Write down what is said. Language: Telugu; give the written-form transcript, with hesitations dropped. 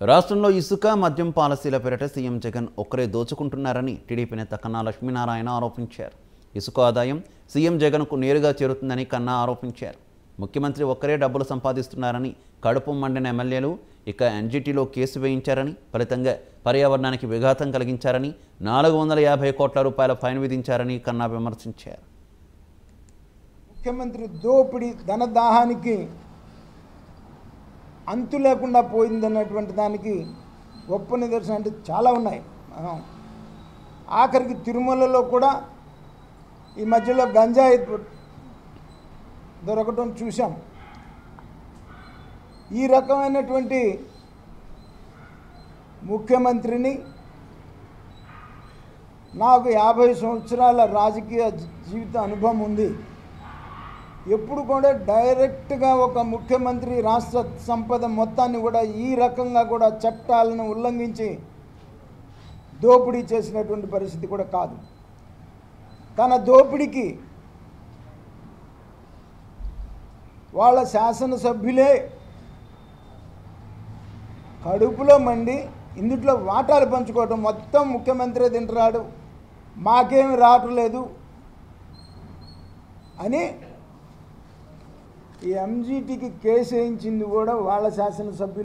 రాష్ట్రంలో ఇసుక మద్యం పాలసీల పేరిట సీఎం జగన్ ఒక్కరే దోచుకుంటున్నారని టీడీపీ నేత కన్నా లక్ష్మీనారాయణ ఆరోపించారు. ఇసుక ఆదాయం సీఎం జగన్కు నేరుగా చేరుతుందని కన్నా ఆరోపించారు. ముఖ్యమంత్రి ఒక్కరే డబ్బులు సంపాదిస్తున్నారని కడుపు మండిన ఎమ్మెల్యేలు ఇక ఎన్జీటీలో కేసు వేయించారని, ఫలితంగా పర్యావరణానికి విఘాతం కలిగించారని 450 కోట్ల రూపాయల ఫైన్ విధించారని కన్నా విమర్శించారు. ముఖ్యమంత్రి దోపిడీ ధనదాహానికి అంతు లేకుండా పోయిందన్నటువంటి దానికి గొప్ప నిదర్శనం అంటే చాలా ఉన్నాయి. ఆఖరికి తిరుమలలో కూడా ఈ మధ్యలో గంజాయి దొరకటం చూసాం. ఈ రకమైనటువంటి ముఖ్యమంత్రిని నాకు 50 సంవత్సరాల రాజకీయ జీవిత అనుభవం ఉంది. ఎప్పుడు కూడా డైరెక్ట్గా ఒక ముఖ్యమంత్రి రాష్ట్ర సంపద మొత్తాన్ని కూడా ఈ రకంగా కూడా చట్టాలను ఉల్లంఘించి దోపిడీ చేసినటువంటి పరిస్థితి కూడా కాదు. తన దోపిడీకి వాళ్ళ శాసనసభ్యులే కడుపులో మండి ఇందుట్లో వాటాలు పంచుకోవటం, మొత్తం ముఖ్యమంత్రి తింటున్నాడు, మాకేమి రావట్లేదు అని ఈ ఎంజీటీకి కేసు వేయించింది కూడా వాళ్ళ శాసనసభ్యులు.